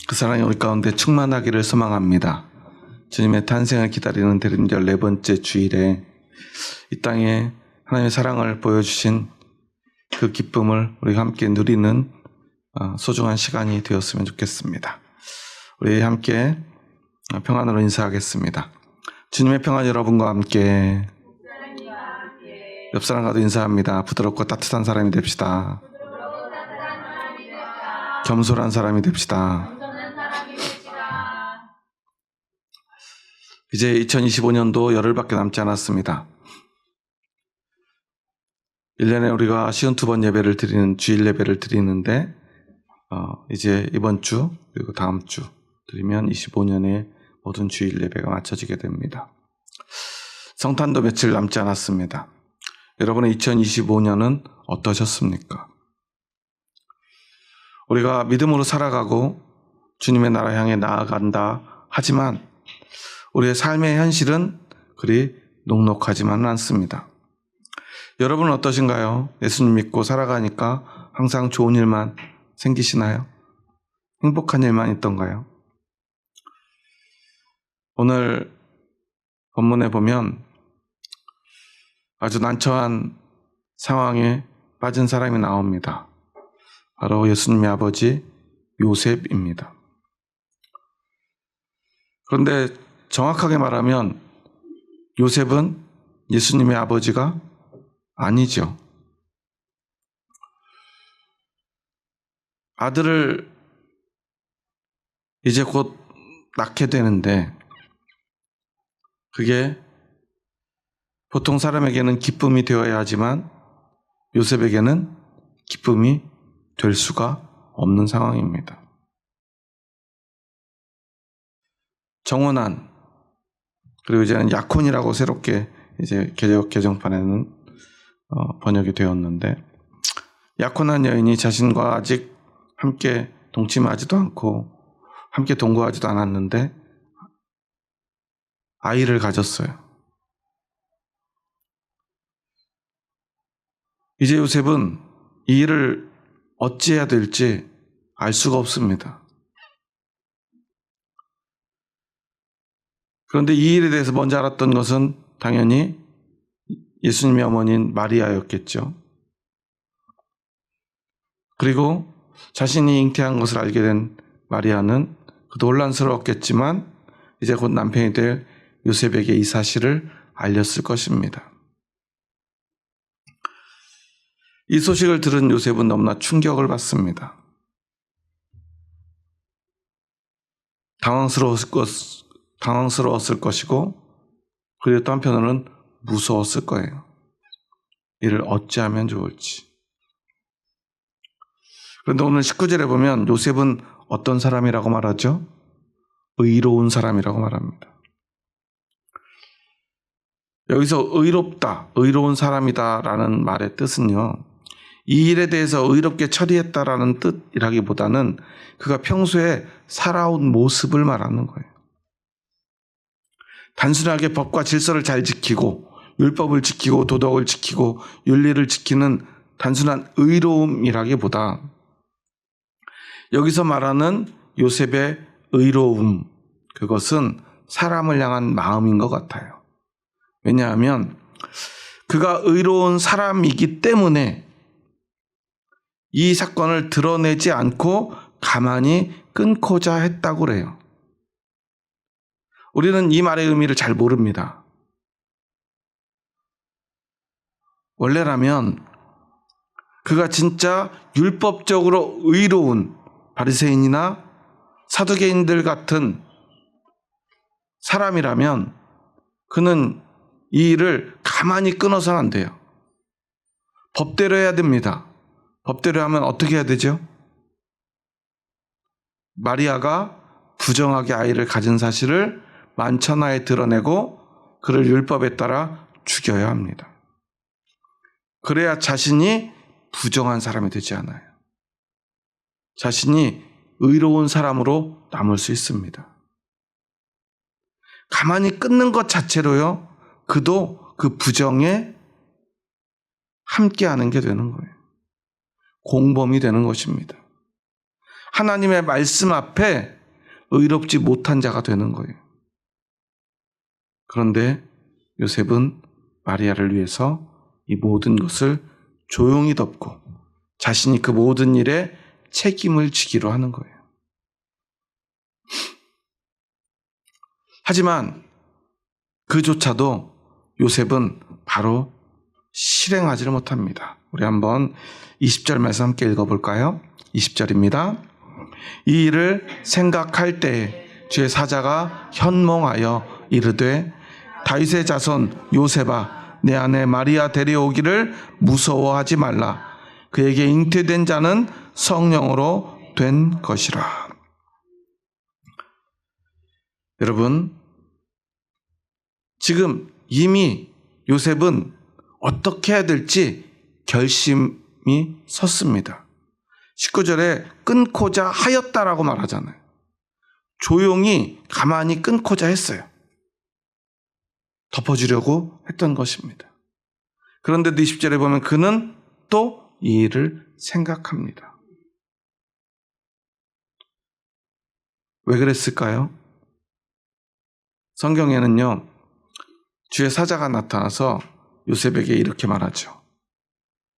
그 사랑이 우리 가운데 충만하기를 소망합니다. 주님의 탄생을 기다리는 대림절 4번째 주일에 이 땅에 하나님의 사랑을 보여주신 그 기쁨을 우리가 함께 누리는 소중한 시간이 되었으면 좋겠습니다. 우리 함께 평안으로 인사하겠습니다. 주님의 평안 여러분과 함께. 옆 사람과도 인사합니다. 부드럽고 따뜻한 사람이 됩시다. 겸손한 사람이 됩시다. 이제 2025년도 열흘밖에 남지 않았습니다. 1년에 우리가 52번 예배를 드리는 주일 예배를 드리는데 이제 이번 주 그리고 다음 주 드리면 25년의 모든 주일 예배가 마쳐지게 됩니다. 성탄도 며칠 남지 않았습니다. 여러분의 2025년은 어떠셨습니까? 우리가 믿음으로 살아가고 주님의 나라 향해 나아간다 하지만 우리의 삶의 현실은 그리 녹록하지만은 않습니다. 여러분은 어떠신가요? 예수님 믿고 살아가니까 항상 좋은 일만 생기시나요? 행복한 일만 있던가요? 오늘 본문에 보면 아주 난처한 상황에 빠진 사람이 나옵니다. 바로 예수님의 아버지 요셉입니다. 그런데 정확하게 말하면 요셉은 예수님의 아버지가 아니죠. 아들을 이제 곧 낳게 되는데 그게 보통 사람에게는 기쁨이 되어야 하지만 요셉에게는 기쁨이 될 수가 없는 상황입니다. 정원한 그리고 이제는 약혼이라고 새롭게 이제 개정판에는 번역이 되었는데 약혼한 여인이 자신과 아직 함께 동침하지도 않고 함께 동거하지도 않았는데 아이를 가졌어요. 이제 요셉은 이 일을 어찌해야 될지 알 수가 없습니다. 그런데 이 일에 대해서 먼저 알았던 것은 당연히 예수님의 어머니인 마리아였겠죠. 그리고 자신이 잉태한 것을 알게 된 마리아는 그도 혼란스러웠겠지만 이제 곧 남편이 될 요셉에게 이 사실을 알렸을 것입니다. 이 소식을 들은 요셉은 너무나 충격을 받습니다. 당황스러웠을 것이고 그리고 또 한편으로는 무서웠을 거예요. 이를 어찌하면 좋을지. 그런데 오늘 19절에 보면 요셉은 어떤 사람이라고 말하죠? 의로운 사람이라고 말합니다. 여기서 의롭다, 의로운 사람이다 라는 말의 뜻은요, 이 일에 대해서 의롭게 처리했다라는 뜻이라기보다는 그가 평소에 살아온 모습을 말하는 거예요. 단순하게 법과 질서를 잘 지키고 율법을 지키고 도덕을 지키고 윤리를 지키는 단순한 의로움이라기보다 여기서 말하는 요셉의 의로움, 그것은 사람을 향한 마음인 것 같아요. 왜냐하면 그가 의로운 사람이기 때문에 이 사건을 드러내지 않고 가만히 끊고자 했다고 그래요. 우리는 이 말의 의미를 잘 모릅니다. 원래라면 그가 진짜 율법적으로 의로운 바리새인이나 사두개인들 같은 사람이라면 그는 이 일을 가만히 끊어서는 안 돼요. 법대로 해야 됩니다. 법대로 하면 어떻게 해야 되죠? 마리아가 부정하게 아이를 가진 사실을 만천하에 드러내고 그를 율법에 따라 죽여야 합니다. 그래야 자신이 부정한 사람이 되지 않아요. 자신이 의로운 사람으로 남을 수 있습니다. 가만히 끊는 것 자체로요, 그도 그 부정에 함께하는 게 되는 거예요. 공범이 되는 것입니다. 하나님의 말씀 앞에 의롭지 못한 자가 되는 거예요. 그런데 요셉은 마리아를 위해서 이 모든 것을 조용히 덮고 자신이 그 모든 일에 책임을 지기로 하는 거예요. 하지만 그조차도 요셉은 바로 실행하지를 못합니다. 우리 한번 20절 말씀 함께 읽어볼까요? 20절입니다. 이 일을 생각할 때에 주의 사자가 현몽하여 이르되 다윗의 자손 요셉아 내 아내 마리아 데려오기를 무서워하지 말라. 그에게 잉태된 자는 성령으로 된 것이라. 여러분, 지금 이미 요셉은 어떻게 해야 될지 결심이 섰습니다. 19절에 끊고자 하였다라고 말하잖아요. 조용히 가만히 끊고자 했어요. 덮어주려고 했던 것입니다. 그런데도 20절에 보면 그는 또 이 일을 생각합니다. 왜 그랬을까요? 성경에는요, 주의 사자가 나타나서 요셉에게 이렇게 말하죠.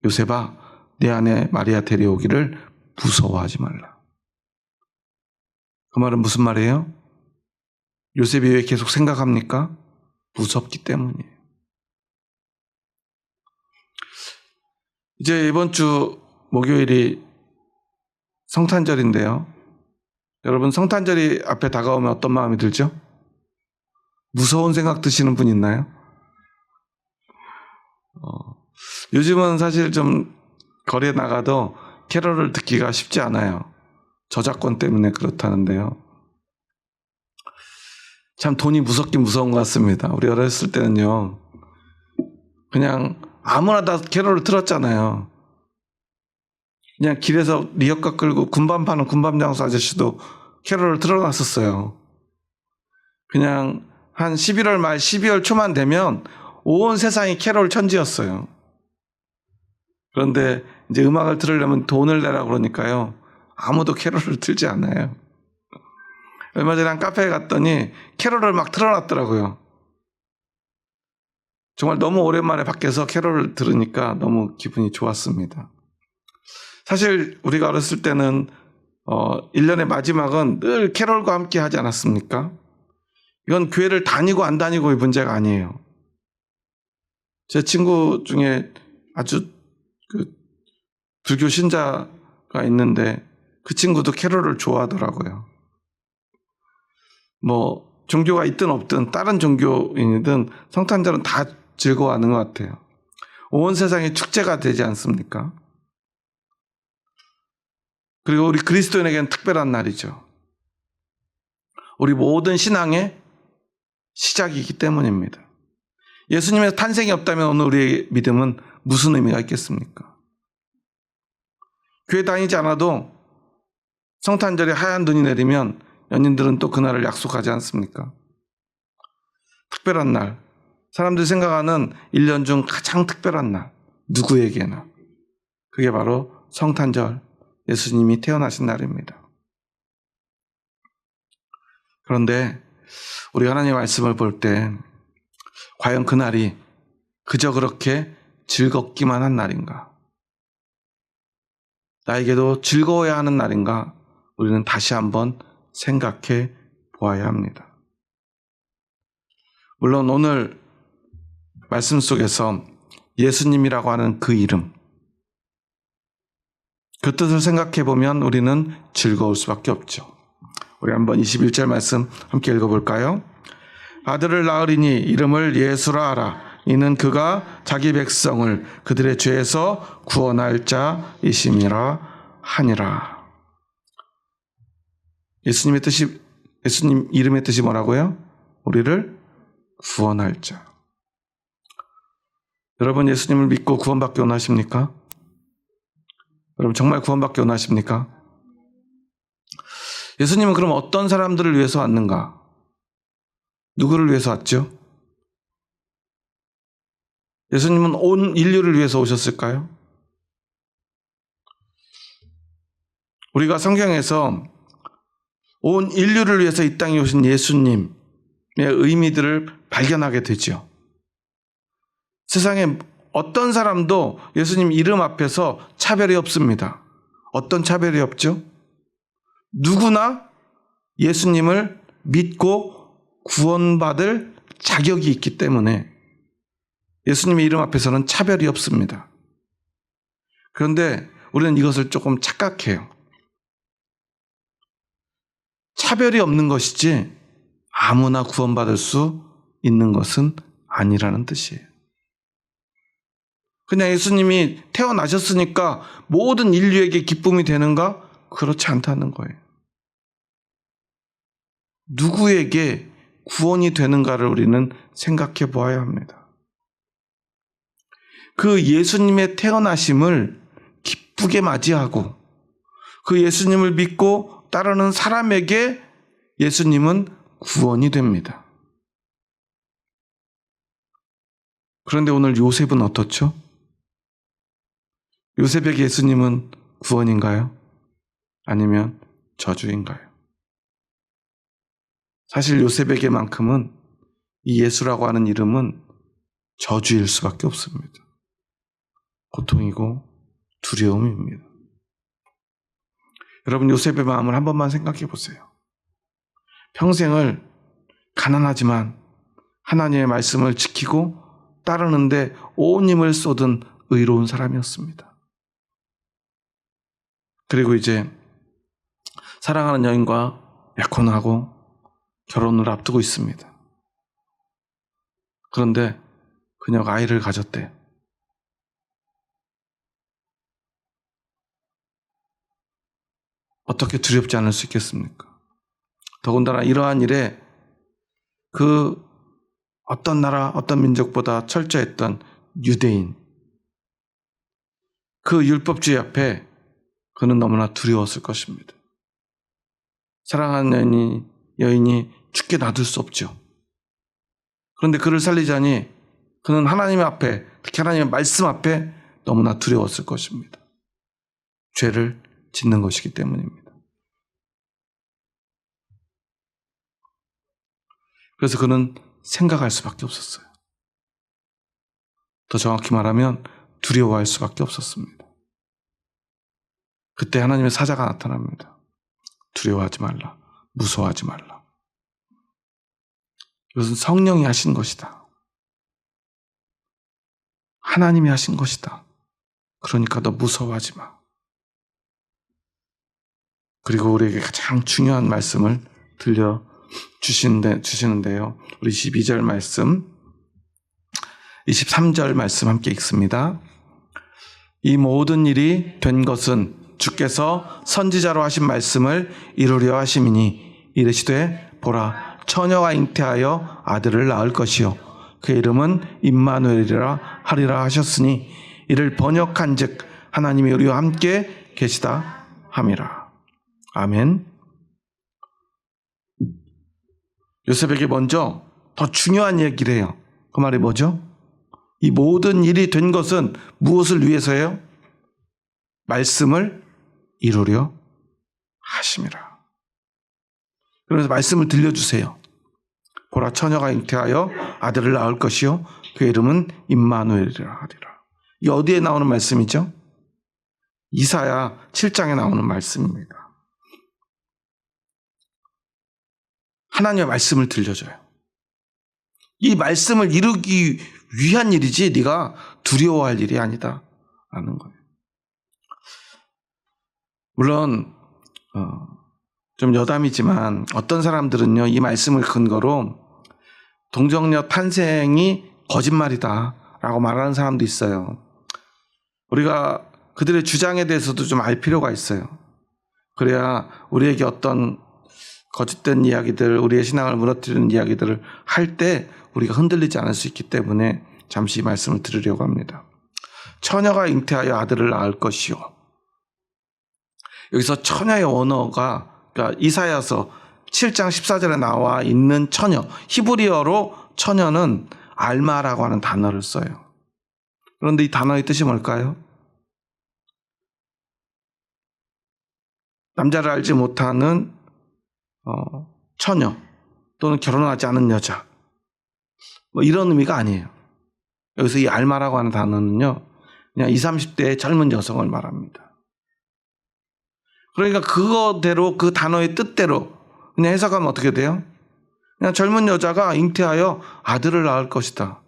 요셉아, 내 아내 마리아 데려오기를 무서워하지 말라. 그 말은 무슨 말이에요? 요셉이 왜 계속 생각합니까? 무섭기 때문이에요. 이제 이번 주 목요일이 성탄절인데요. 여러분, 성탄절이 앞에 다가오면 어떤 마음이 들죠? 무서운 생각 드시는 분 있나요? 요즘은 사실 좀 거리에 나가도 캐럴을 듣기가 쉽지 않아요. 저작권 때문에 그렇다는데요. 참 돈이 무섭긴 무서운 것 같습니다. 우리 어렸을 때는요, 그냥 아무나 다 캐럴을 틀었잖아요. 그냥 길에서 리어카 끌고 군밤 파는 군밤장수 아저씨도 캐럴을 틀어놨었어요. 그냥 한 11월 말 12월 초만 되면 온 세상이 캐럴 천지였어요. 그런데 이제 음악을 들으려면 돈을 내라 그러니까요, 아무도 캐럴을 틀지 않아요. 얼마 전에 한 카페에 갔더니 캐럴을 막 틀어놨더라고요. 정말 너무 오랜만에 밖에서 캐럴을 들으니까 너무 기분이 좋았습니다. 사실 우리가 어렸을 때는 1년의 마지막은 늘 캐럴과 함께 하지 않았습니까? 이건 교회를 다니고 안 다니고의 문제가 아니에요. 제 친구 중에 아주 불교 신자가 있는데 그 친구도 캐럴을 좋아하더라고요. 뭐 종교가 있든 없든 다른 종교인이든 성탄절은 다 즐거워하는 것 같아요. 온 세상이 축제가 되지 않습니까? 그리고 우리 그리스도인에게는 특별한 날이죠. 우리 모든 신앙의 시작이기 때문입니다. 예수님의 탄생이 없다면 오늘 우리의 믿음은 무슨 의미가 있겠습니까? 교회 다니지 않아도 성탄절에 하얀 눈이 내리면 연인들은 또 그날을 약속하지 않습니까? 특별한 날, 사람들이 생각하는 1년 중 가장 특별한 날, 누구에게나 그게 바로 성탄절, 예수님이 태어나신 날입니다. 그런데 우리 하나님의 말씀을 볼 때 과연 그날이 그저 그렇게 즐겁기만 한 날인가? 나에게도 즐거워야 하는 날인가? 우리는 다시 한번 생각해 보아야 합니다. 물론 오늘 말씀 속에서 예수님이라고 하는 그 이름, 그 뜻을 생각해 보면 우리는 즐거울 수밖에 없죠. 우리 한번 21절 말씀 함께 읽어볼까요? 아들을 낳으리니 이름을 예수라 하라. 이는 그가 자기 백성을 그들의 죄에서 구원할 자이심이라 하니라. 예수님 이름의 뜻이 뭐라고요? 우리를 구원할 자. 여러분, 예수님을 믿고 구원받기 원하십니까? 여러분, 정말 구원받기 원하십니까? 예수님은 그럼 어떤 사람들을 위해서 왔는가? 누구를 위해서 왔죠? 예수님은 온 인류를 위해서 오셨을까요? 우리가 성경에서 온 인류를 위해서 이 땅에 오신 예수님의 의미들을 발견하게 되죠. 세상에 어떤 사람도 예수님 이름 앞에서 차별이 없습니다. 어떤 차별이 없죠? 누구나 예수님을 믿고 구원받을 자격이 있기 때문에 예수님의 이름 앞에서는 차별이 없습니다. 그런데 우리는 이것을 조금 착각해요. 차별이 없는 것이지 아무나 구원받을 수 있는 것은 아니라는 뜻이에요. 그냥 예수님이 태어나셨으니까 모든 인류에게 기쁨이 되는가? 그렇지 않다는 거예요. 누구에게 구원이 되는가를 우리는 생각해 보아야 합니다. 그 예수님의 태어나심을 기쁘게 맞이하고 그 예수님을 믿고 따르는 사람에게 예수님은 구원이 됩니다. 그런데 오늘 요셉은 어떻죠? 요셉에게 예수님은 구원인가요? 아니면 저주인가요? 사실 요셉에게만큼은 이 예수라고 하는 이름은 저주일 수밖에 없습니다. 고통이고 두려움입니다. 여러분, 요셉의 마음을 한 번만 생각해 보세요. 평생을 가난하지만 하나님의 말씀을 지키고 따르는데 온 힘을 쏟은 의로운 사람이었습니다. 그리고 이제 사랑하는 여인과 약혼하고 결혼을 앞두고 있습니다. 그런데 그녀가 아이를 가졌대. 어떻게 두렵지 않을 수 있겠습니까? 더군다나 이러한 일에 그 어떤 나라, 어떤 민족보다 철저했던 유대인, 그 율법주의 앞에 그는 너무나 두려웠을 것입니다. 사랑하는 여인이 죽게 놔둘 수 없죠. 그런데 그를 살리자니 그는 하나님 앞에, 특히 하나님의 말씀 앞에 너무나 두려웠을 것입니다. 죄를 짓는 것이기 때문입니다. 그래서 그는 생각할 수밖에 없었어요. 더 정확히 말하면 두려워할 수밖에 없었습니다. 그때 하나님의 사자가 나타납니다. 두려워하지 말라. 무서워하지 말라. 이것은 성령이 하신 것이다. 하나님이 하신 것이다. 그러니까 너 무서워하지 마. 그리고 우리에게 가장 중요한 말씀을 들려주시는데요. 우리 22절 말씀, 23절 말씀 함께 읽습니다. 이 모든 일이 된 것은 주께서 선지자로 하신 말씀을 이루려 하심이니 이르시되 보라 처녀가 잉태하여 아들을 낳을 것이요 그 이름은 임마누엘이라 하리라 하셨으니 이를 번역한즉 하나님이 우리와 함께 계시다 함이라. 아멘. 요셉에게 먼저 더 중요한 얘기를 해요. 그 말이 뭐죠? 이 모든 일이 된 것은 무엇을 위해서예요? 말씀을 이루려 하심이라. 그러면서 말씀을 들려주세요. 보라 처녀가 잉태하여 아들을 낳을 것이요 그 이름은 임마누엘이라 하리라. 이 어디에 나오는 말씀이죠? 이사야 7장에 나오는 말씀입니다. 하나님의 말씀을 들려줘요. 이 말씀을 이루기 위한 일이지 네가 두려워할 일이 아니다 라는 거예요. 물론 좀 여담이지만 어떤 사람들은요 이 말씀을 근거로 동정녀 탄생이 거짓말이다 라고 말하는 사람도 있어요. 우리가 그들의 주장에 대해서도 좀 알 필요가 있어요. 그래야 우리에게 어떤 거짓된 이야기들, 우리의 신앙을 무너뜨리는 이야기들을 할 때 우리가 흔들리지 않을 수 있기 때문에 잠시 말씀을 드리려고 합니다. 처녀가 잉태하여 아들을 낳을 것이요. 여기서 처녀의 원어가 그러니까 이사야서 7장 14절에 나와 있는 처녀, 히브리어로 처녀는 알마라고 하는 단어를 써요. 그런데 이 단어의 뜻이 뭘까요? 남자를 알지 못하는 처녀 또는 결혼하지 않은 여자 뭐 이런 의미가 아니에요. 여기서 이 알마라고 하는 단어는요, 그냥 20, 30대의 젊은 여성을 말합니다. 그러니까 그거대로 그 단어의 뜻대로 그냥 해석하면 어떻게 돼요? 그냥 젊은 여자가 잉태하여 아들을 낳을 것이다.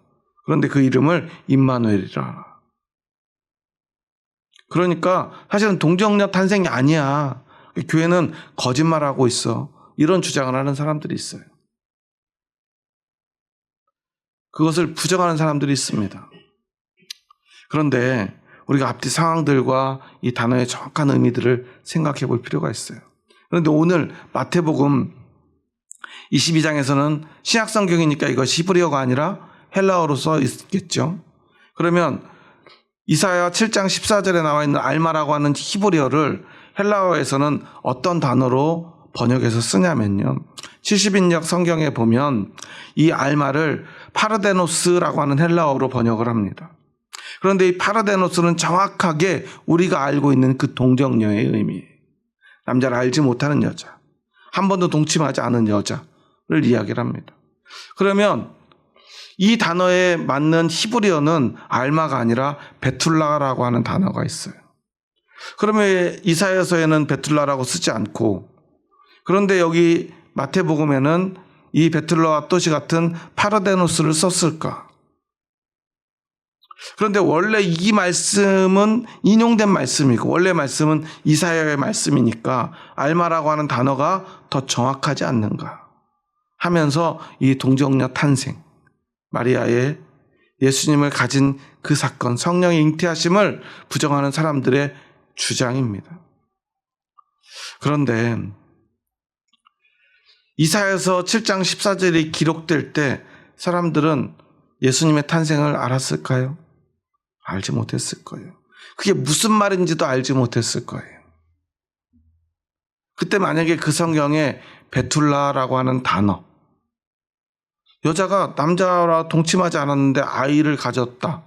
그런데 그 이름을 임마누엘이라. 그러니까 사실은 동정녀 탄생이 아니야. 교회는 거짓말하고 있어. 이런 주장을 하는 사람들이 있어요. 그것을 부정하는 사람들이 있습니다. 그런데 우리가 앞뒤 상황들과 이 단어의 정확한 의미들을 생각해 볼 필요가 있어요. 그런데 오늘 마태복음 22장에서는 신약성경이니까 이것이 히브리어가 아니라 헬라어로 써 있겠죠. 그러면 이사야 7장 14절에 나와 있는 알마라고 하는 히브리어를 헬라어에서는 어떤 단어로 번역해서 쓰냐면요, 70인역 성경에 보면 이 알마를 파르데노스라고 하는 헬라어로 번역을 합니다. 그런데 이 파르데노스는 정확하게 우리가 알고 있는 그 동정녀의 의미예요. 남자를 알지 못하는 여자, 한 번도 동침하지 않은 여자를 이야기를 합니다. 그러면 이 단어에 맞는 히브리어는 알마가 아니라 베툴라라고 하는 단어가 있어요. 그러면 이사야서에는 베툴라라고 쓰지 않고, 그런데 여기 마태복음에는 이 베툴라와 또시 같은 파르데노스를 썼을까? 그런데 원래 이 말씀은 인용된 말씀이고 원래 말씀은 이사야의 말씀이니까 알마라고 하는 단어가 더 정확하지 않는가 하면서 이 동정녀 탄생, 마리아의 예수님을 가진 그 사건, 성령의 잉태하심을 부정하는 사람들의 주장입니다. 그런데 이사야서 7장 14절이 기록될 때 사람들은 예수님의 탄생을 알았을까요? 알지 못했을 거예요. 그게 무슨 말인지도 알지 못했을 거예요. 그때 만약에 그 성경에 베툴라라고 하는 단어, 여자가 남자와 동침하지 않았는데 아이를 가졌다,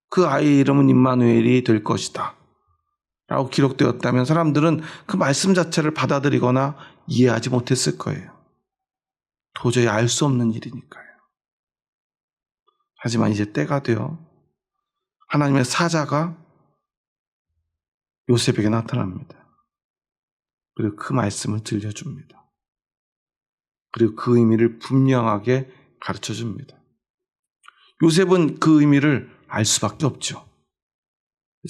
그 아이 이름은 임마누엘이 될 것이다 라고 기록되었다면 사람들은 그 말씀 자체를 받아들이거나 이해하지 못했을 거예요. 도저히 알 수 없는 일이니까요. 하지만 이제 때가 되어 하나님의 사자가 요셉에게 나타납니다. 그리고 그 말씀을 들려줍니다. 그리고 그 의미를 분명하게 가르쳐줍니다. 요셉은 그 의미를 알 수밖에 없죠.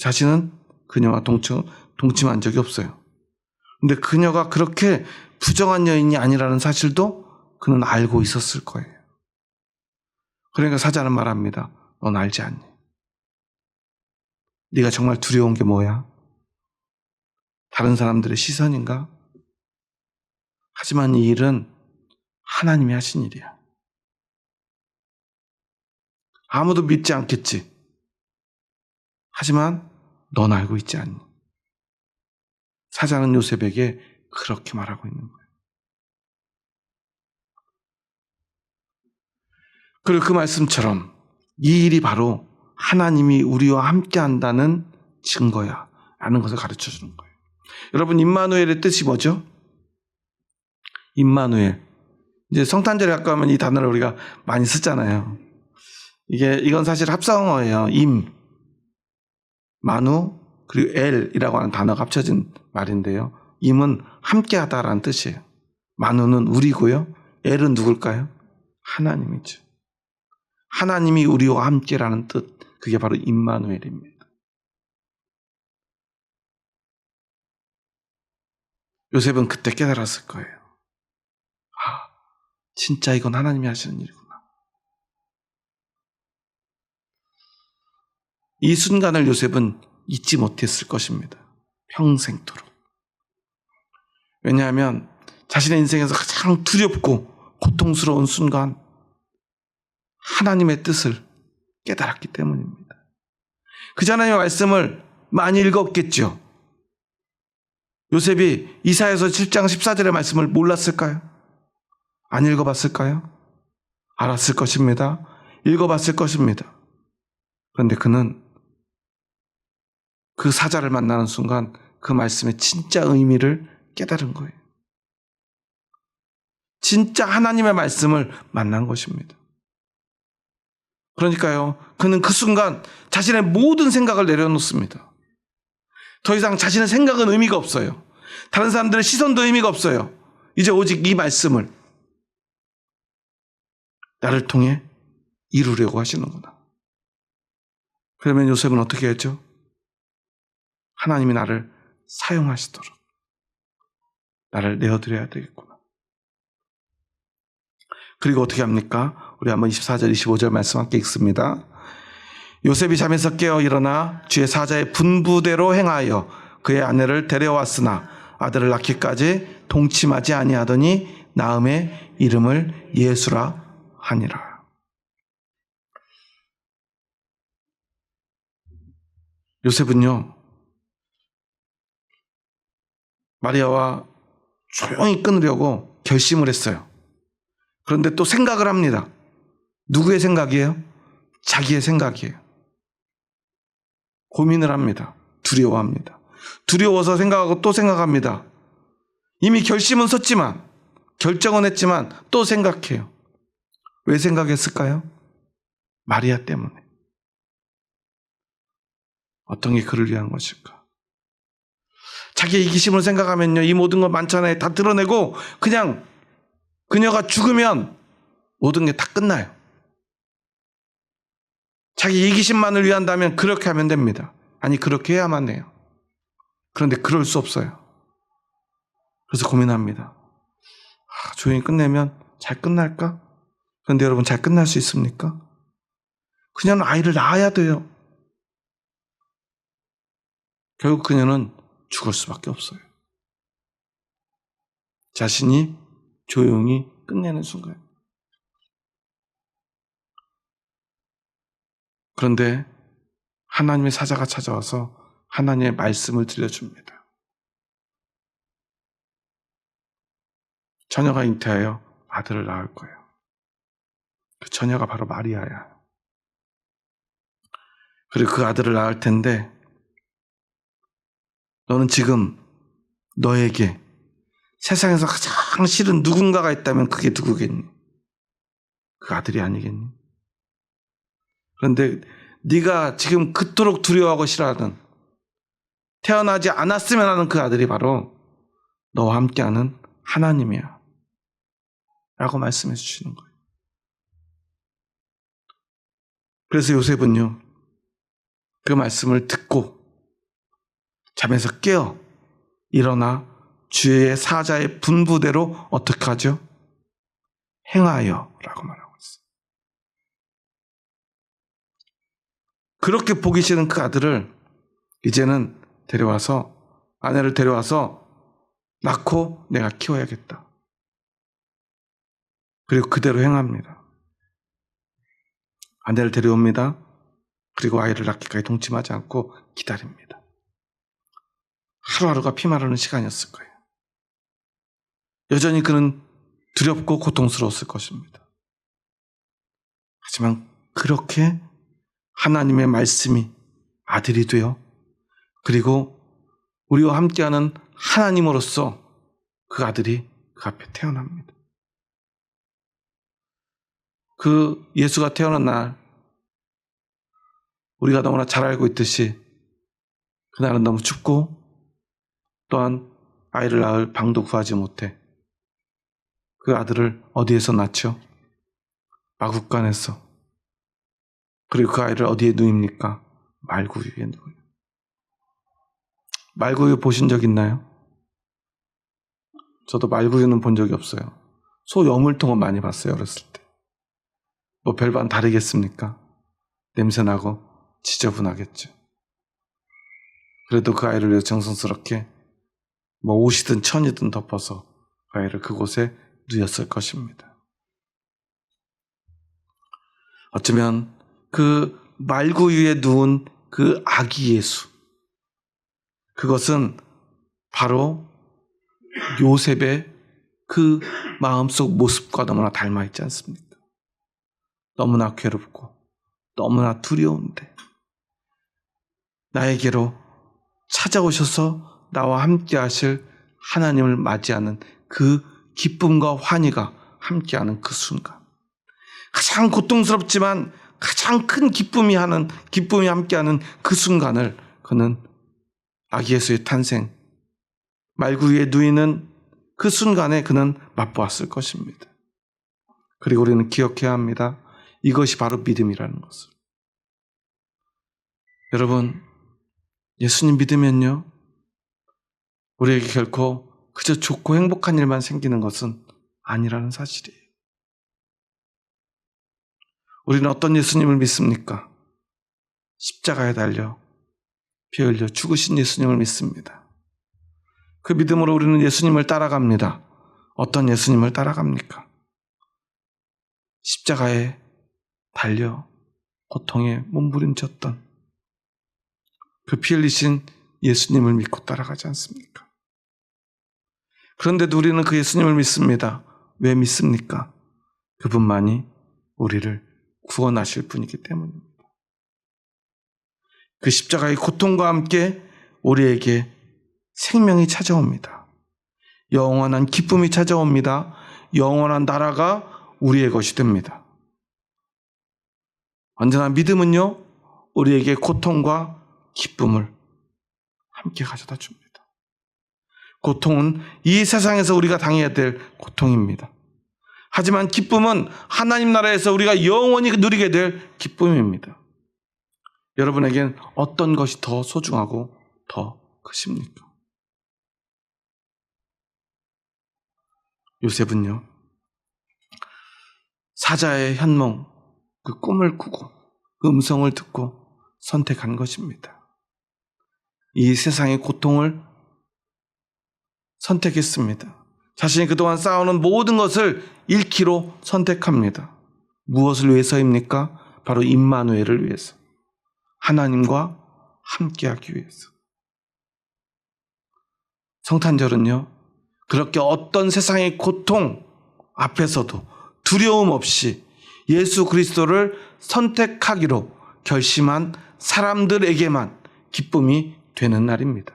자신은 그녀와 동침한 적이 없어요. 근데 그녀가 그렇게 부정한 여인이 아니라는 사실도 그는 알고 있었을 거예요. 그러니까 사자는 말합니다. 넌 알지 않니? 네가 정말 두려운 게 뭐야? 다른 사람들의 시선인가? 하지만 이 일은 하나님이 하신 일이야. 아무도 믿지 않겠지. 하지만 넌 알고 있지 않니? 사자는 요셉에게 그렇게 말하고 있는 거예요. 그리고 그 말씀처럼 이 일이 바로 하나님이 우리와 함께 한다는 증거야 라는 것을 가르쳐 주는 거예요. 여러분, 임마누엘의 뜻이 뭐죠? 임마누엘. 이제 성탄절에 가까우면 이 단어를 우리가 많이 쓰잖아요. 이건 사실 합성어예요. 임, 마누, 그리고 엘이라고 하는 단어가 합쳐진 말인데요. 임은 함께하다라는 뜻이에요. 마누는 우리고요. 엘은 누굴까요? 하나님이죠. 하나님이 우리와 함께라는 뜻, 그게 바로 임마누엘입니다. 요셉은 그때 깨달았을 거예요. 진짜 이건 하나님이 하시는 일이구나. 이 순간을 요셉은 잊지 못했을 것입니다. 평생토록. 왜냐하면 자신의 인생에서 가장 두렵고 고통스러운 순간 하나님의 뜻을 깨달았기 때문입니다. 그 하나님의 말씀을 많이 읽었겠죠. 요셉이 이사야서 7장 14절의 말씀을 몰랐을까요? 안 읽어봤을까요? 알았을 것입니다. 읽어봤을 것입니다. 그런데 그는 그 사자를 만나는 순간 그 말씀의 진짜 의미를 깨달은 거예요. 진짜 하나님의 말씀을 만난 것입니다. 그러니까요, 그는 그 순간 자신의 모든 생각을 내려놓습니다. 더 이상 자신의 생각은 의미가 없어요. 다른 사람들의 시선도 의미가 없어요. 이제 오직 이 말씀을 나를 통해 이루려고 하시는구나. 그러면 요셉은 어떻게 했죠? 하나님이 나를 사용하시도록 나를 내어드려야 되겠구나. 그리고 어떻게 합니까? 우리 한번 24절, 25절 말씀 함께 읽습니다. 요셉이 잠에서 깨어 일어나 주의 사자의 분부대로 행하여 그의 아내를 데려왔으나 아들을 낳기까지 동침하지 아니하더니 나음의 이름을 예수라 하니라. 요셉은요, 마리아와 조용히 끊으려고 결심을 했어요. 그런데 또 생각을 합니다. 누구의 생각이에요? 자기의 생각이에요. 고민을 합니다. 두려워합니다. 두려워서 생각하고 또 생각합니다. 이미 결심은 섰지만, 결정은 했지만 또 생각해요. 왜 생각했을까요? 마리아 때문에. 어떤 게 그를 위한 것일까? 자기의 이기심을 생각하면요, 이 모든 것 많잖아요. 다 드러내고 그냥 그녀가 죽으면 모든 게 다 끝나요. 자기 이기심만을 위한다면 그렇게 하면 됩니다. 아니, 그렇게 해야만 해요. 그런데 그럴 수 없어요. 그래서 고민합니다. 조용히 끝내면 잘 끝날까? 그런데 여러분, 잘 끝날 수 있습니까? 그녀는 아이를 낳아야 돼요. 결국 그녀는 죽을 수밖에 없어요. 자신이 조용히 끝내는 순간. 그런데 하나님의 사자가 찾아와서 하나님의 말씀을 들려줍니다. 처녀가 잉태하여 아들을 낳을 거예요. 그 처녀가 바로 마리아야. 그리고 그 아들을 낳을 텐데 너는 지금 너에게 세상에서 가장 싫은 누군가가 있다면 그게 누구겠니? 그 아들이 아니겠니? 그런데 네가 지금 그토록 두려워하고 싫어하는, 태어나지 않았으면 하는 그 아들이 바로 너와 함께하는 하나님이야 라고 말씀해 주시는 거예요. 그래서 요셉은요, 그 말씀을 듣고 잠에서 깨어 일어나 주의 사자의 분부대로 어떻게 하죠? 행하여 라고 말하고 있어요. 그렇게 보기 싫은 그 아들을 이제는 데려와서, 아내를 데려와서 낳고 내가 키워야겠다. 그리고 그대로 행합니다. 아내를 데려옵니다. 그리고 아이를 낳기까지 동침하지 않고 기다립니다. 하루하루가 피마르는 시간이었을 거예요. 여전히 그는 두렵고 고통스러웠을 것입니다. 하지만 그렇게 하나님의 말씀이 아들이 되어, 그리고 우리와 함께하는 하나님으로서 그 아들이 그 앞에 태어납니다. 그 예수가 태어난 날, 우리가 너무나 잘 알고 있듯이 그날은 너무 춥고 또한 아이를 낳을 방도 구하지 못해 그 아들을 어디에서 낳죠? 마국간에서. 그리고 그 아이를 어디에 누입니까? 말구유에 누워요. 말구유 보신 적 있나요? 저도 말구유는 본 적이 없어요. 소 여물통은 많이 봤어요, 어렸을 때. 뭐 별반 다르겠습니까? 냄새나고 지저분하겠죠. 그래도 그 아이를 위해 정성스럽게 뭐 옷이든 천이든 덮어서 그 아이를 그곳에 누였을 것입니다. 어쩌면 그 말구유에 누운 그 아기 예수, 그것은 바로 요셉의 그 마음속 모습과 너무나 닮아있지 않습니까? 너무나 괴롭고 너무나 두려운데 나에게로 찾아오셔서 나와 함께 하실 하나님을 맞이하는 그 기쁨과 환희가 함께하는 그 순간, 가장 고통스럽지만 가장 큰 기쁨이 함께하는 그 순간을 그는 아기 예수의 탄생, 말구유에 누이는 그 순간에 그는 맛보았을 것입니다. 그리고 우리는 기억해야 합니다. 이것이 바로 믿음이라는 것을. 여러분, 예수님 믿으면요, 우리에게 결코 그저 좋고 행복한 일만 생기는 것은 아니라는 사실이에요. 우리는 어떤 예수님을 믿습니까? 십자가에 달려 피 흘려 죽으신 예수님을 믿습니다. 그 믿음으로 우리는 예수님을 따라갑니다. 어떤 예수님을 따라갑니까? 십자가에 달려 고통에 몸부림쳤던 그 피 흘리신 예수님을 믿고 따라가지 않습니까? 그런데도 우리는 그 예수님을 믿습니다. 왜 믿습니까? 그분만이 우리를 구원하실 분이기 때문입니다. 그 십자가의 고통과 함께 우리에게 생명이 찾아옵니다. 영원한 기쁨이 찾아옵니다. 영원한 나라가 우리의 것이 됩니다. 언제나 믿음은요, 우리에게 고통과 기쁨을 함께 가져다 줍니다. 고통은 이 세상에서 우리가 당해야 될 고통입니다. 하지만 기쁨은 하나님 나라에서 우리가 영원히 누리게 될 기쁨입니다. 여러분에겐 어떤 것이 더 소중하고 더 크십니까? 요셉은요, 사자의 현몽, 그 꿈을 꾸고 그 음성을 듣고 선택한 것입니다. 이 세상의 고통을 선택했습니다. 자신이 그동안 쌓아오는 모든 것을 잃기로 선택합니다. 무엇을 위해서입니까? 바로 임마누엘을 위해서. 하나님과 함께하기 위해서. 성탄절은요, 그렇게 어떤 세상의 고통 앞에서도 두려움 없이 예수 그리스도를 선택하기로 결심한 사람들에게만 기쁨이 되는 날입니다.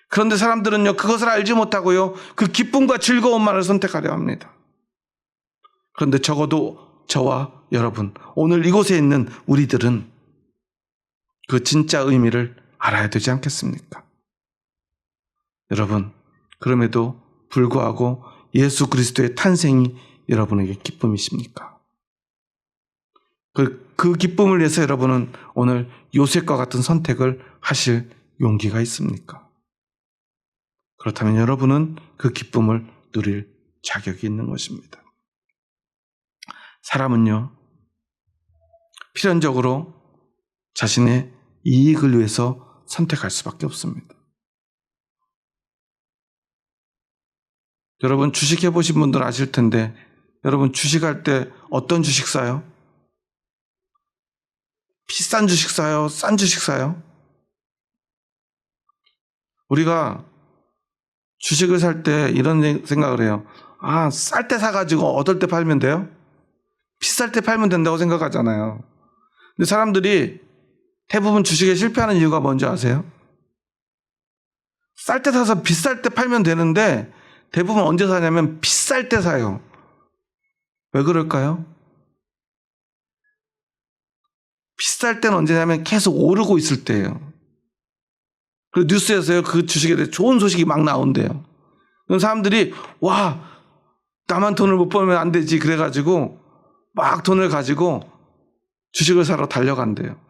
그런데 사람들은요, 그것을 알지 못하고요, 그 기쁨과 즐거움만을 선택하려 합니다. 그런데 적어도 저와 여러분, 오늘 이곳에 있는 우리들은 그 진짜 의미를 알아야 되지 않겠습니까? 여러분, 그럼에도 불구하고 예수 그리스도의 탄생이 여러분에게 기쁨이십니까? 그 기쁨을 위해서 여러분은 오늘 요셉과 같은 선택을 하실 용기가 있습니까? 그렇다면 여러분은 그 기쁨을 누릴 자격이 있는 것입니다. 사람은요, 필연적으로 자신의 이익을 위해서 선택할 수밖에 없습니다. 여러분, 주식해 보신 분들 아실 텐데, 여러분 주식할 때 어떤 주식 사요? 비싼 주식 사요? 싼 주식 사요? 우리가 주식을 살 때 이런 생각을 해요. 쌀 때 사가지고 얻을 때 팔면 돼요? 비쌀 때 팔면 된다고 생각하잖아요. 근데 사람들이 대부분 주식에 실패하는 이유가 뭔지 아세요? 쌀 때 사서 비쌀 때 팔면 되는데 대부분 언제 사냐면 비쌀 때 사요. 왜 그럴까요? 비쌀 때는 언제냐면 계속 오르고 있을 때예요. 그리고 뉴스에서요, 그 주식에 대해 좋은 소식이 막 나온대요. 그럼 사람들이 나만 돈을 못 벌면 안 되지 그래가지고 막 돈을 가지고 주식을 사러 달려간대요.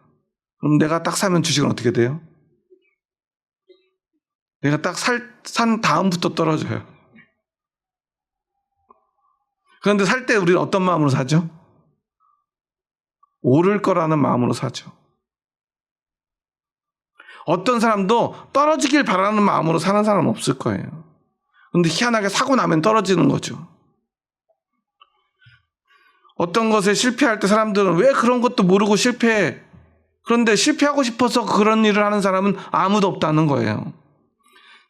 그럼 내가 딱 사면 주식은 어떻게 돼요? 내가 딱 산 다음부터 떨어져요. 그런데 살 때 우리는 어떤 마음으로 사죠? 오를 거라는 마음으로 사죠. 어떤 사람도 떨어지길 바라는 마음으로 사는 사람은 없을 거예요. 그런데 희한하게 사고 나면 떨어지는 거죠. 어떤 것에 실패할 때 사람들은 왜 그런 것도 모르고 실패해? 그런데 실패하고 싶어서 그런 일을 하는 사람은 아무도 없다는 거예요.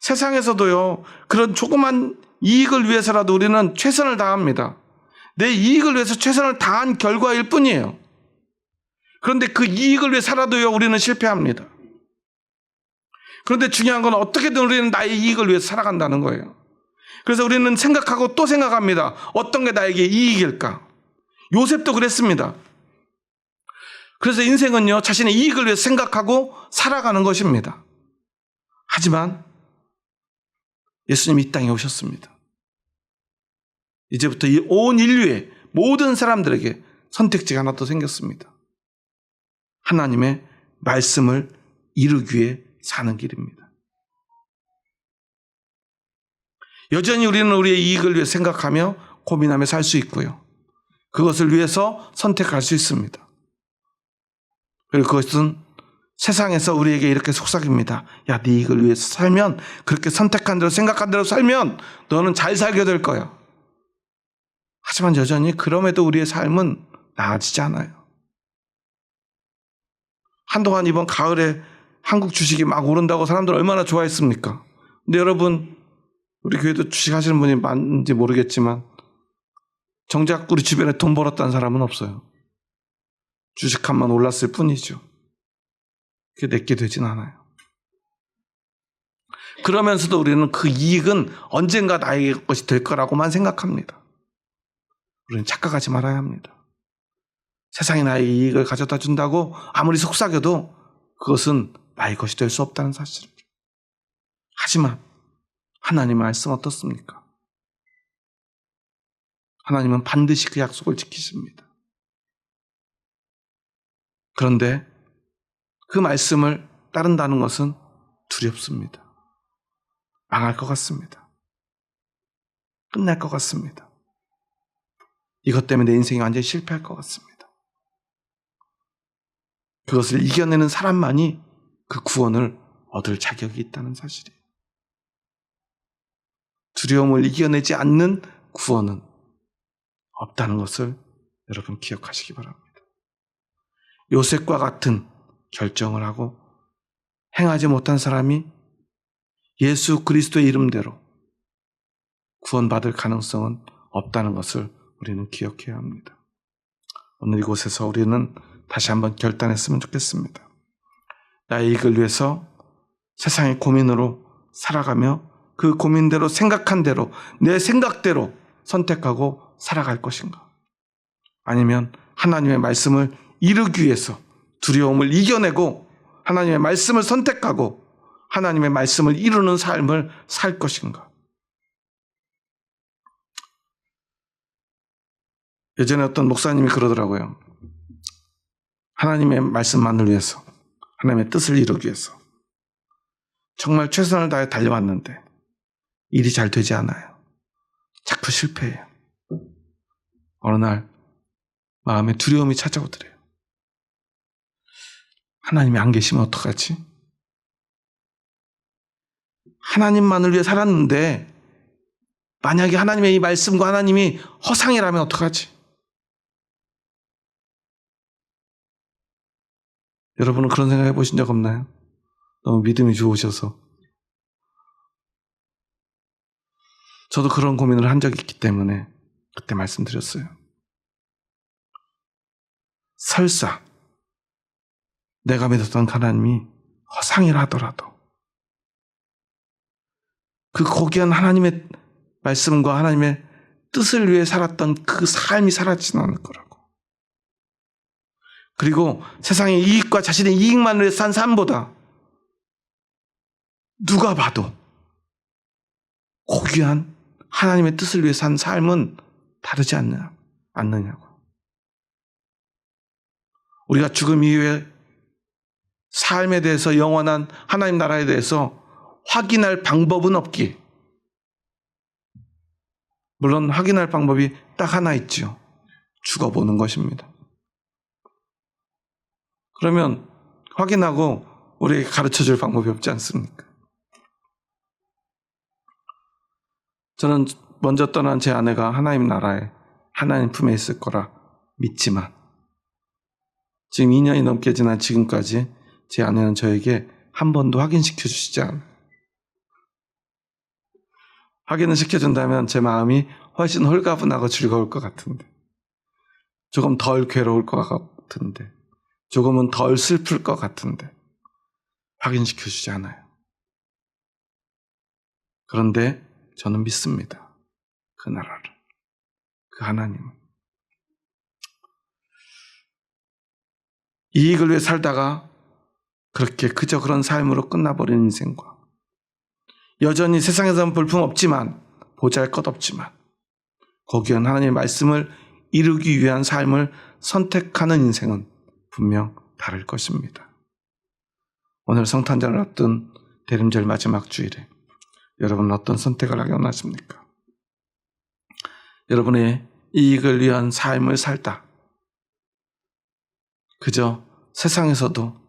세상에서도요, 그런 조그만 이익을 위해서라도 우리는 최선을 다합니다. 내 이익을 위해서 최선을 다한 결과일 뿐이에요. 그런데 그 이익을 위해서라도요, 우리는 실패합니다. 그런데 중요한 건 어떻게든 우리는 나의 이익을 위해서 살아간다는 거예요. 그래서 우리는 생각하고 또 생각합니다. 어떤 게 나에게 이익일까? 요셉도 그랬습니다. 그래서 인생은요, 자신의 이익을 위해서 생각하고 살아가는 것입니다. 하지만 예수님이 이 땅에 오셨습니다. 이제부터 이 온 인류의 모든 사람들에게 선택지가 하나 더 생겼습니다. 하나님의 말씀을 이루기 위해 사는 길입니다. 여전히 우리는 우리의 이익을 위해 생각하며 고민하며 살 수 있고요. 그것을 위해서 선택할 수 있습니다. 그리고 그것은 세상에서 우리에게 이렇게 속삭입니다. 야, 네 이익을 위해서 살면, 그렇게 선택한 대로 생각한 대로 살면 너는 잘 살게 될 거야. 하지만 여전히 그럼에도 우리의 삶은 나아지지 않아요. 한동안 이번 가을에 한국 주식이 막 오른다고 사람들 얼마나 좋아했습니까? 근데 여러분, 우리 교회도 주식 하시는 분이 많은지 모르겠지만 정작 우리 주변에 돈 벌었다는 사람은 없어요. 주식값만 올랐을 뿐이죠. 그게 내게 되진 않아요. 그러면서도 우리는 그 이익은 언젠가 나의 것이 될 거라고만 생각합니다. 우리는 착각하지 말아야 합니다. 세상이 나의 이익을 가져다 준다고 아무리 속삭여도 그것은 나의 것이 될 수 없다는 사실을. 하지만 하나님의 말씀 어떻습니까? 하나님은 반드시 그 약속을 지키십니다. 그런데 그 말씀을 따른다는 것은 두렵습니다. 망할 것 같습니다. 끝날 것 같습니다. 이것 때문에 내 인생이 완전히 실패할 것 같습니다. 그것을 이겨내는 사람만이 그 구원을 얻을 자격이 있다는 사실이에요. 두려움을 이겨내지 않는 구원은 없다는 것을 여러분 기억하시기 바랍니다. 요셉과 같은 결정을 하고 행하지 못한 사람이 예수 그리스도의 이름대로 구원받을 가능성은 없다는 것을 우리는 기억해야 합니다. 오늘 이곳에서 우리는 다시 한번 결단했으면 좋겠습니다. 나의 이익을 위해서 세상의 고민으로 살아가며 그 고민대로 생각한 대로 내 생각대로 선택하고 살아갈 것인가? 아니면 하나님의 말씀을 이루기 위해서 두려움을 이겨내고 하나님의 말씀을 선택하고 하나님의 말씀을 이루는 삶을 살 것인가? 예전에 어떤 목사님이 그러더라고요. 하나님의 말씀만을 위해서, 하나님의 뜻을 이루기 위해서 정말 최선을 다해 달려왔는데 일이 잘 되지 않아요. 자꾸 실패해요. 어느 날 마음에 두려움이 찾아오더래요. 하나님이 안 계시면 어떡하지? 하나님만을 위해 살았는데 만약에 하나님의 이 말씀과 하나님이 허상이라면 어떡하지? 여러분은 그런 생각 해보신 적 없나요? 너무 믿음이 좋으셔서. 저도 그런 고민을 한 적이 있기 때문에 그때 말씀드렸어요. 설사 내가 믿었던 하나님이 허상이라 하더라도 그 고귀한 하나님의 말씀과 하나님의 뜻을 위해 살았던 그 삶이 사라지지는 않을 거라고. 그리고 세상의 이익과 자신의 이익만을 위해 산 삶보다 누가 봐도 고귀한 하나님의 뜻을 위해 산 삶은 다르지 않느냐고. 우리가 죽음 이후에 삶에 대해서 영원한 하나님 나라에 대해서 확인할 방법은 없기에 물론 확인할 방법이 딱 하나 있죠. 죽어보는 것입니다. 그러면 확인하고 우리에게 가르쳐줄 방법이 없지 않습니까? 저는 먼저 떠난 제 아내가 하나님 나라에 하나님 품에 있을 거라 믿지만 지금 2년이 넘게 지난 지금까지 제 아내는 저에게 한 번도 확인시켜 주시지 않아요. 확인을 시켜준다면 제 마음이 훨씬 홀가분하고 즐거울 것 같은데, 조금 덜 괴로울 것 같은데, 조금은 덜 슬플 것 같은데 확인시켜 주지 않아요. 그런데 저는 믿습니다. 그 나라를, 그 하나님을. 이익을 위해 살다가 그렇게 그저 그런 삶으로 끝나버린 인생과 여전히 세상에서는 볼품없지만 보잘것없지만 고귀한 하나님의 말씀을 이루기 위한 삶을 선택하는 인생은 분명 다를 것입니다. 오늘 성탄절을 앞둔 대림절 마지막 주일에 여러분은 어떤 선택을 하기 원하십니까? 여러분의 이익을 위한 삶을 살다 그저 세상에서도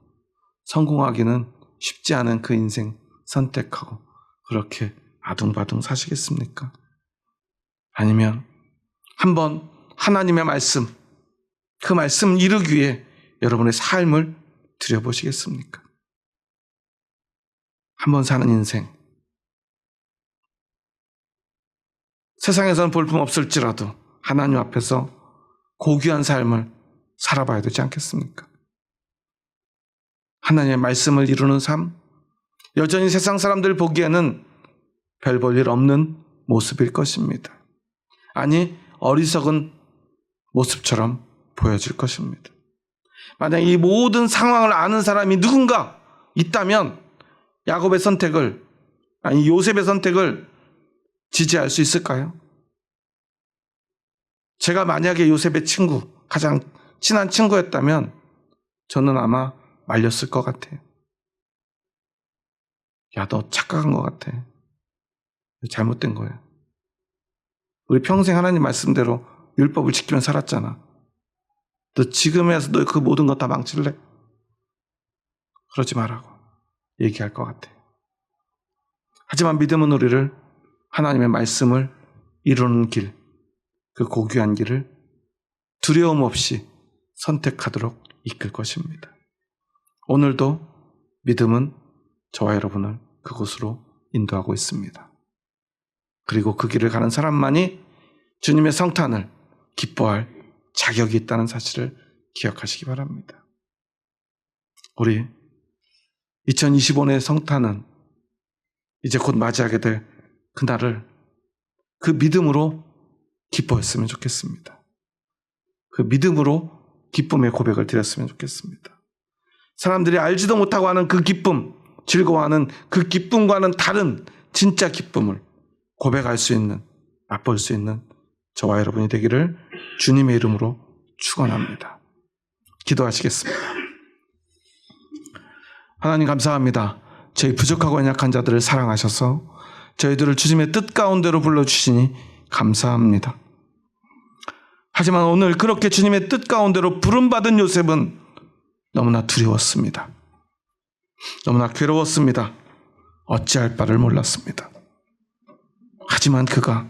성공하기는 쉽지 않은 그 인생 선택하고 그렇게 아둥바둥 사시겠습니까? 아니면 한번 하나님의 말씀, 그 말씀 이루기 위해 여러분의 삶을 들여보시겠습니까? 한번 사는 인생, 세상에서는 볼품없을지라도 하나님 앞에서 고귀한 삶을 살아봐야 되지 않겠습니까? 하나님의 말씀을 이루는 삶, 여전히 세상 사람들 보기에는 별 볼 일 없는 모습일 것입니다. 아니, 어리석은 모습처럼 보여질 것입니다. 만약 이 모든 상황을 아는 사람이 누군가 있다면 야곱의 선택을, 아니 요셉의 선택을 지지할 수 있을까요? 제가 만약에 요셉의 친구, 가장 친한 친구였다면 저는 아마 말렸을 것 같아요. 야, 너 착각한 것 같아. 잘못된 거예요. 우리 평생 하나님 말씀대로 율법을 지키며 살았잖아. 너 지금에서 너 그 모든 거 다 망칠래? 그러지 말라고 얘기할 것 같아. 하지만 믿음은 우리를 하나님의 말씀을 이루는 길, 그 고귀한 길을 두려움 없이 선택하도록 이끌 것입니다. 오늘도 믿음은 저와 여러분을 그곳으로 인도하고 있습니다. 그리고 그 길을 가는 사람만이 주님의 성탄을 기뻐할 자격이 있다는 사실을 기억하시기 바랍니다. 우리 2025년의 성탄은 이제 곧 맞이하게 될 그날을 그 믿음으로 기뻐했으면 좋겠습니다. 그 믿음으로 기쁨의 고백을 드렸으면 좋겠습니다. 사람들이 알지도 못하고 하는 그 기쁨, 즐거워하는 그 기쁨과는 다른 진짜 기쁨을 고백할 수 있는, 맛볼 수 있는 저와 여러분이 되기를 주님의 이름으로 축원합니다. 기도하시겠습니다. 하나님 감사합니다. 저희 부족하고 연약한 자들을 사랑하셔서 저희들을 주님의 뜻 가운데로 불러주시니 감사합니다. 하지만 오늘 그렇게 주님의 뜻 가운데로 부름받은 요셉은 너무나 두려웠습니다. 너무나 괴로웠습니다. 어찌할 바를 몰랐습니다. 하지만 그가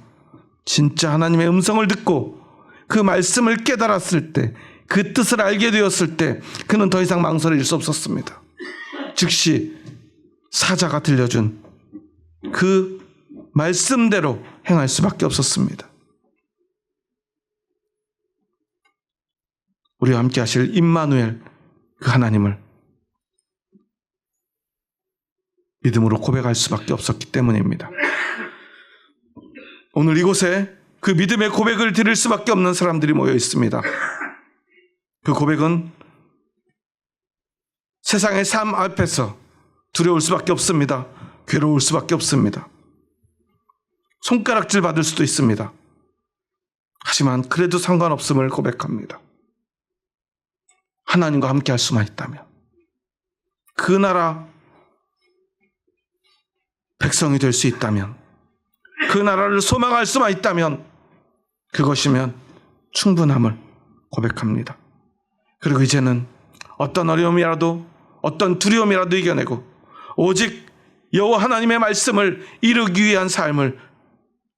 진짜 하나님의 음성을 듣고 그 말씀을 깨달았을 때, 그 뜻을 알게 되었을 때 그는 더 이상 망설일 수 없었습니다. 즉시 사자가 들려준 그 말씀대로 행할 수밖에 없었습니다. 우리와 함께 하실 임마누엘, 그 하나님을 믿음으로 고백할 수밖에 없었기 때문입니다. 오늘 이곳에 그 믿음의 고백을 드릴 수밖에 없는 사람들이 모여 있습니다. 그 고백은 세상의 삶 앞에서 두려울 수밖에 없습니다. 괴로울 수밖에 없습니다. 손가락질 받을 수도 있습니다. 하지만 그래도 상관없음을 고백합니다. 하나님과 함께 할 수만 있다면, 그 나라 백성이 될 수 있다면, 그 나라를 소망할 수만 있다면 그것이면 충분함을 고백합니다. 그리고 이제는 어떤 어려움이라도, 어떤 두려움이라도 이겨내고 오직 여호와 하나님의 말씀을 이루기 위한 삶을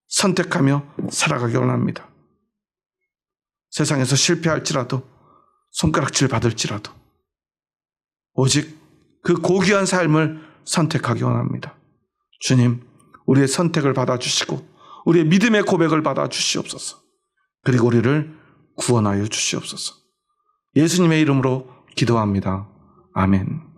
선택하며 살아가기 원합니다. 세상에서 실패할지라도, 손가락질 받을지라도 오직 그 고귀한 삶을 선택하기 원합니다. 주님, 우리의 선택을 받아주시고 우리의 믿음의 고백을 받아주시옵소서. 그리고 우리를 구원하여 주시옵소서. 예수님의 이름으로 기도합니다. 아멘.